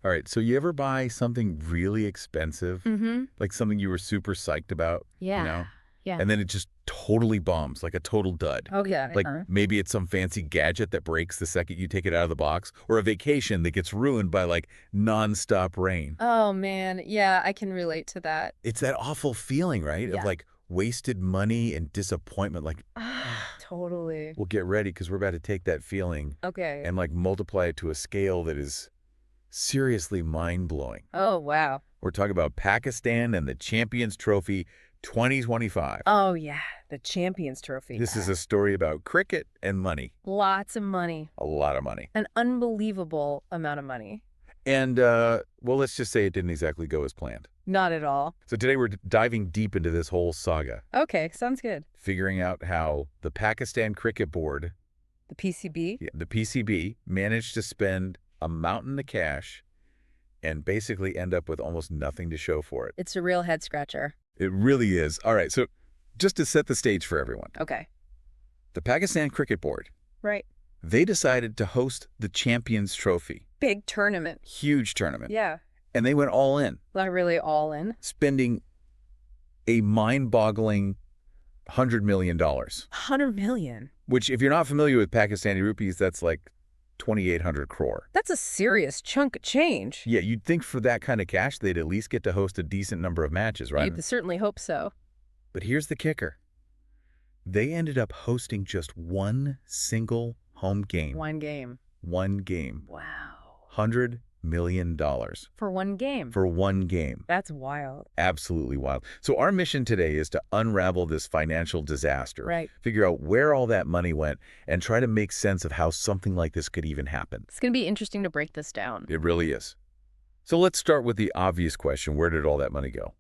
All right, so you ever buy something really expensive, Mm-hmm. like something you were super psyched about, you Yeah. know, Yeah. and then it just totally bombs, like a total dud? Oh, yeah. Like maybe it's some fancy gadget that breaks the second you take it out of the box, or a vacation that gets ruined by like nonstop rain. Oh, man. Yeah, I can relate to that. It's that awful feeling, right? Of Yeah. like wasted money and disappointment. Like, Totally. well, get ready because we're about to take that feeling Okay. and like multiply it to a scale that is seriously mind-blowing. Oh, wow. We're talking about Pakistan and the Champions Trophy 2025. Oh, yeah. The Champions Trophy. This is a story about cricket and money. Lots of money. A lot of money. An unbelievable amount of money. And, well, let's just say it didn't exactly go as planned. Not at all. So today we're diving deep into this whole saga, Okay, sounds good. figuring out how the Pakistan Cricket Board, The PCB? the PCB, managed to spend a mountain of cash and basically end up with almost nothing to show for it. It's a real head scratcher. It really is. All right, so just to set the stage for everyone, Okay. the Pakistan Cricket Board, Right. they decided to host the Champions Trophy. Big tournament. Huge tournament. Yeah. And they went all in, Not really all in. spending a mind-boggling $100 million, 100 million. which if you're not familiar with Pakistani rupees, that's like 2,800 crore. That's a serious chunk of change. Yeah, you'd think for that kind of cash, they'd at least get to host a decent number of matches, right? You'd certainly hope so. But here's the kicker. They ended up hosting just one single home game. One game. One game. Wow. $100 million For one game. for one game. That's wild. Absolutely wild. So our mission today is to unravel this financial disaster, Right. figure out where all that money went, and try to make sense of how something like this could even happen. It's going to be interesting to break this down. It really is. So let's start with the obvious question. Where did all that money go?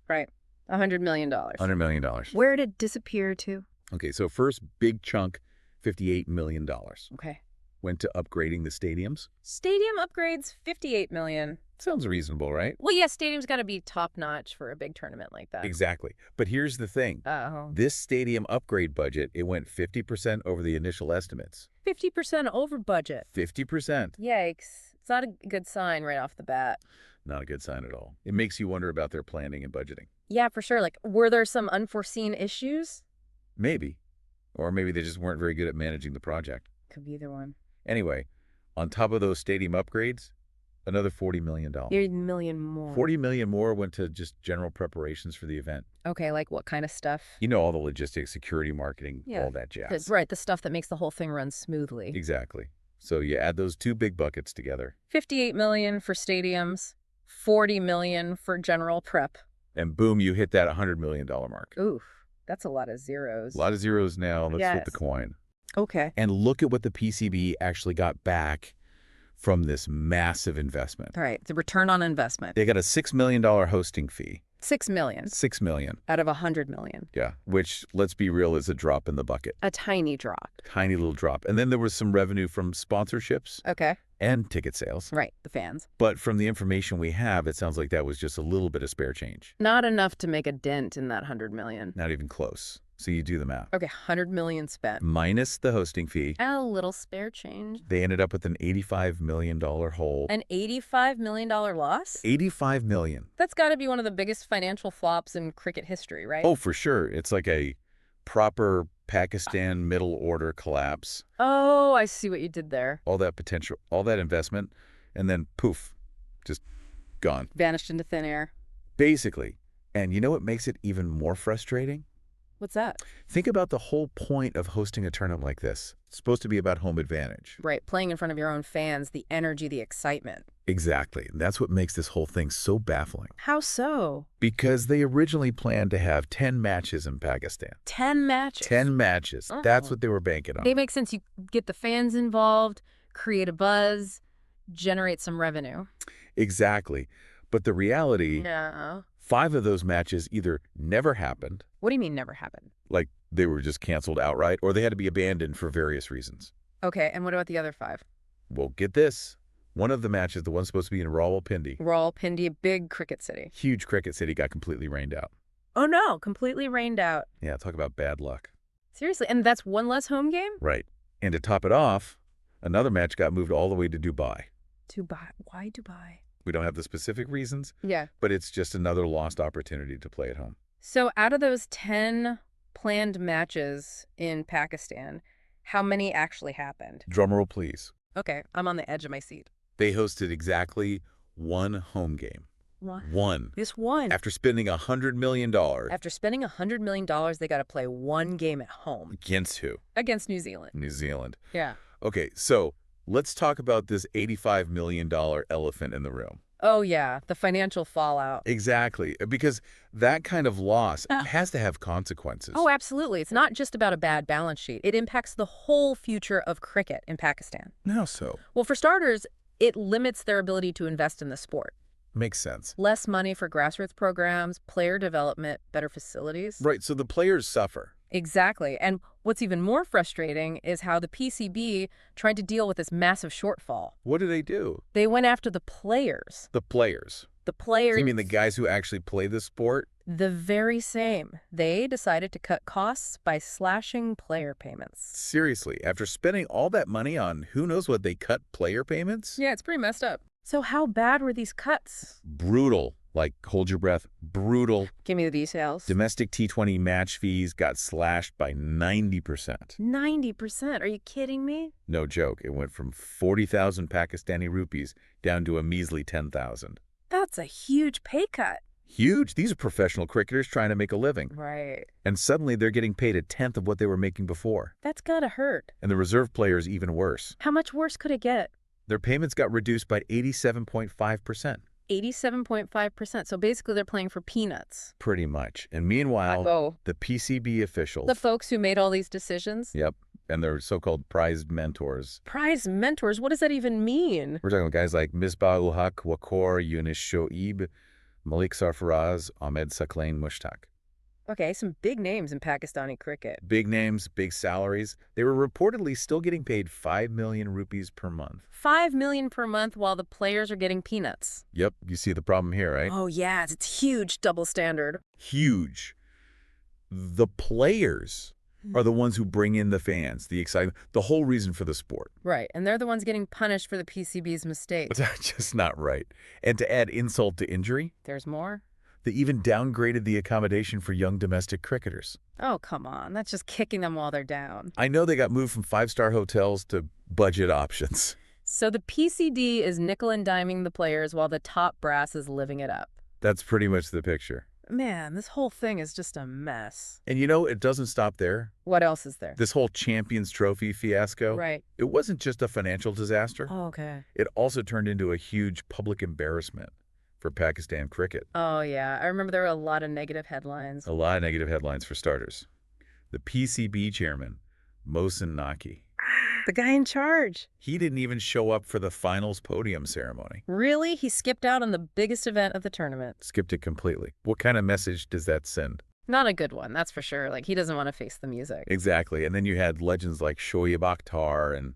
Right. $100 million. $100 million. Where did it disappear to? Okay, so first big chunk, $58 million, Okay. went to upgrading the stadiums. Stadium upgrades, $58 million. Sounds reasonable, right? Well, yeah, stadium's got to be top-notch for a big tournament like that. Exactly. But here's the thing. Oh. This stadium upgrade budget, it went 50% over the initial estimates. 50% over budget. 50%. Yikes. It's not a good sign right off the bat. Not a good sign at all. It makes you wonder about their planning and budgeting. Yeah, for sure. Like, were there some unforeseen issues? Maybe. Or maybe they just weren't very good at managing the project. Could be either one. Anyway, on top of those stadium upgrades, another $40 million. $1 million more. $40 million more went to just general preparations for the event. Okay, like what kind of stuff? You know, all the logistics, security, marketing, Yeah. all that jazz. That's right, the stuff that makes the whole thing run smoothly. Exactly. So you add those two big buckets together, $58 million for stadiums, $40 million for general prep. and boom, you hit that $100 million mark. Oof, that's a lot of zeros. A lot of zeros now. Let's flip the Yes. coin. Okay. And look at what the PCB actually got back from this massive investment. All right, the return on investment. They got a $6 million hosting fee. $6 million $6 million. out of $100 million. Yeah, which, let's be real, is a drop in the bucket. A tiny drop. Tiny little drop. And then there was some revenue from sponsorships Okay. and ticket sales. Right, the fans. But from the information we have, it sounds like that was just a little bit of spare change. Not enough to make a dent in that $100 million. Not even close. So you do the math. Okay, $100 million spent. Minus the hosting fee, And a little spare change. they ended up with an $85 million hole. An $85 million loss? $85 million. That's got to be one of the biggest financial flops in cricket history, right? Oh, for sure. It's like a proper Pakistan middle order collapse. Oh, I see what you did there. All that potential, all that investment, and then poof, just gone. Vanished into thin air. Basically. And you know what makes it even more frustrating? What's that? Think about the whole point of hosting a tournament like this. It's supposed to be about home advantage. Right, playing in front of your own fans, the energy, the excitement. Exactly. And that's what makes this whole thing so baffling. How so? Because they originally planned to have 10 matches in Pakistan. 10 matches. 10 matches. That's what they were banking on. They make sense. You get the fans involved, create a buzz, generate some revenue. Exactly. But the reality, No. 5 of those matches either never happened, What do you mean never happened? like they were just canceled outright, or they had to be abandoned for various reasons. Okay, and what about the other 5? Well, get this. One of the matches, the one supposed to be in Rawalpindi, Rawalpindi, a big cricket city. huge cricket city, got completely rained out. Oh no, completely rained out. Yeah, talk about bad luck. Seriously, and that's one less home game? Right. And to top it off, another match got moved all the way to Dubai. Dubai. Why Dubai? We don't have the specific reasons, Yeah. but it's just another lost opportunity to play at home. So out of those 10 planned matches in Pakistan, how many actually happened? Drumroll, please. Okay, I'm on the edge of my seat. They hosted exactly one home game. What? One. This one. After spending $100 million. After spending $100 million, they got to play one game at home. Against who? Against New Zealand. New Zealand. Yeah. Okay, so let's talk about this $85 million elephant in the room. Oh, yeah, the financial fallout. Exactly, because that kind of loss has to have consequences. Oh, absolutely. It's not just about a bad balance sheet. It impacts the whole future of cricket in Pakistan. How so? Well, for starters, it limits their ability to invest in the sport. Makes sense. Less money for grassroots programs, player development, better facilities. Right, so the players suffer. Exactly. And what's even more frustrating is how the PCB tried to deal with this massive shortfall. What do they do? They went after the players. The players. The players. You mean the guys who actually play the sport? The very same. They decided to cut costs by slashing player payments. Seriously, after spending all that money on who knows what, they cut player payments? Yeah, it's pretty messed up. So how bad were these cuts? Brutal. Like, hold your breath, brutal. Give me the details. Domestic T20 match fees got slashed by 90%. 90%? Are you kidding me? No joke. It went from 40,000 Pakistani rupees down to a measly 10,000. That's a huge pay cut. Huge. These are professional cricketers trying to make a living. Right. And suddenly they're getting paid a tenth of what they were making before. That's gotta hurt. And the reserve players even worse. How much worse could it get? Their payments got reduced by 87.5%. 87.5%. So basically they're playing for peanuts. Pretty much. And meanwhile, the PCB officials... The folks who made all these decisions? Yep. And their so-called prized mentors. Prized mentors? What does that even mean? We're talking about guys like Misbah-ul-Haq, Waqar, Yunus Shoaib, Malik Sarfaraz, Ahmed Saqlain Mushtaq. Okay, some big names in Pakistani cricket. Big names, big salaries. They were reportedly still getting paid 5 million rupees per month. 5 million per month while the players are getting peanuts. Yep, you see the problem here, right? Oh, yeah, it's huge double standard. Huge. The players are the ones who bring in the fans, the excitement, the whole reason for the sport. Right, and they're the ones getting punished for the PCB's mistakes. That's just not right. And to add insult to injury, there's more? they even downgraded the accommodation for young domestic cricketers. Oh, come on. That's just kicking them while they're down. I know they got moved from five-star hotels to budget options. So the PCD is nickel and diming the players while the top brass is living it up. That's pretty much the picture. Man, this whole thing is just a mess. And you know, it doesn't stop there. What else is there? This whole Champions Trophy fiasco, Right. it wasn't just a financial disaster. Oh, okay. It also turned into a huge public embarrassment for Pakistan cricket. Oh, yeah. I remember there were a lot of negative headlines. A lot of negative headlines for starters. The PCB chairman, Mohsin Naqi, The guy in charge. he didn't even show up for the finals podium ceremony. Really? He skipped out on the biggest event of the tournament. Skipped it completely. What kind of message does that send? Not a good one, that's for sure. Like, he doesn't want to face the music. Exactly. And then you had legends like Shoaib Akhtar and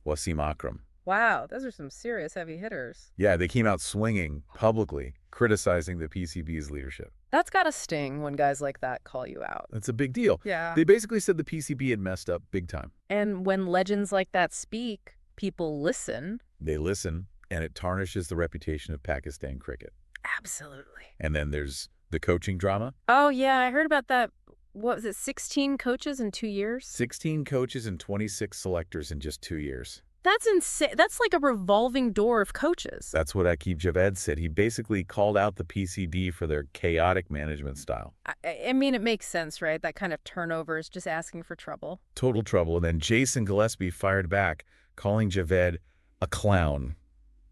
Wasim Akram. Wow, those are some serious heavy hitters. Yeah, they came out swinging publicly, criticizing the PCB's leadership. That's gotta sting when guys like that call you out. That's a big deal. Yeah. They basically said the PCB had messed up big time. And when legends like that speak, people listen. They listen, and it tarnishes the reputation of Pakistan cricket. Absolutely. And then there's the coaching drama. Oh, yeah, I heard about that. What was it, 16 coaches in 2 years? 16 coaches and 26 selectors in just 2 years. That's insane. That's like a revolving door of coaches. That's what Aqib Javed said. He basically called out the PCB for their chaotic management style. I mean, it makes sense, right? That kind of turnover is just asking for trouble. Total trouble. And then Jason Gillespie fired back, calling Javed a clown.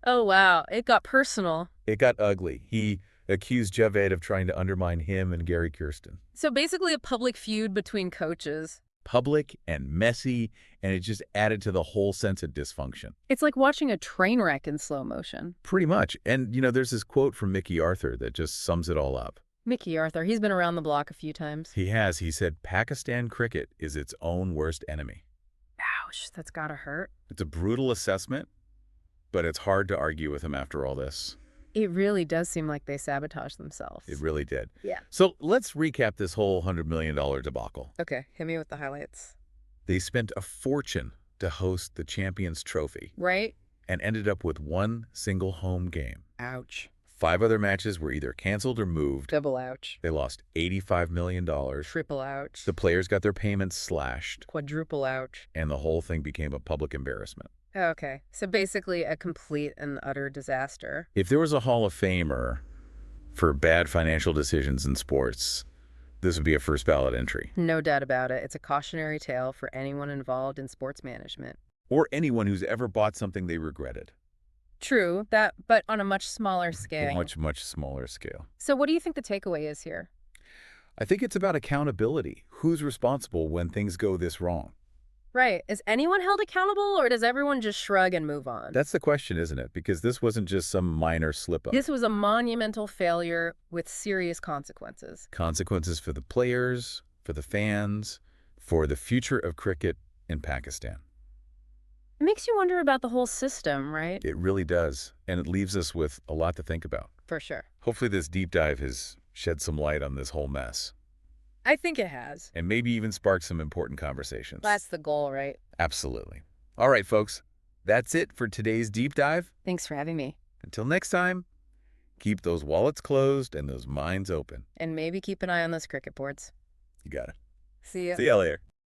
Oh, wow. It got personal. It got ugly. He accused Javed of trying to undermine him and Gary Kirsten. So basically a public feud between coaches. Public and messy, and it just added to the whole sense of dysfunction. It's like watching a train wreck in slow motion. Pretty much. And, you know, there's this quote from Mickey Arthur that just sums it all up. Mickey Arthur, he's been around the block a few times. He has. He said, Pakistan cricket is its own worst enemy. Ouch, that's gotta hurt. It's a brutal assessment, but it's hard to argue with him after all this. It really does seem like they sabotage themselves. It really did. Yeah. So let's recap this whole $100 million debacle. Okay, hit me with the highlights. They spent a fortune to host the Champions Trophy Right? and ended up with one single home game. Ouch. 5 other matches were either canceled or moved. Double ouch. They lost $85 million. Triple ouch. The players got their payments slashed. Quadruple ouch. And the whole thing became a public embarrassment. Okay, so basically a complete and utter disaster. If there was a Hall of Famer for bad financial decisions in sports, this would be a first ballot entry. No doubt about it. It's a cautionary tale for anyone involved in sports management. Or anyone who's ever bought something they regretted. True, that, but on a much smaller scale. Much, much smaller scale. So what do you think the takeaway is here? I think it's about accountability. Who's responsible when things go this wrong? Right. Is anyone held accountable, or does everyone just shrug and move on? That's the question, isn't it? Because this wasn't just some minor slip-up. This was a monumental failure with serious consequences. Consequences for the players, for the fans, for the future of cricket in Pakistan. It makes you wonder about the whole system, right? It really does, and it leaves us with a lot to think about. For sure. Hopefully this deep dive has shed some light on this whole mess. I think it has. And maybe even sparked some important conversations. That's the goal, right? Absolutely. All right, folks. That's it for today's deep dive. Thanks for having me. Until next time, keep those wallets closed and those minds open. And maybe keep an eye on those cricket boards. You got it. See ya. See ya later.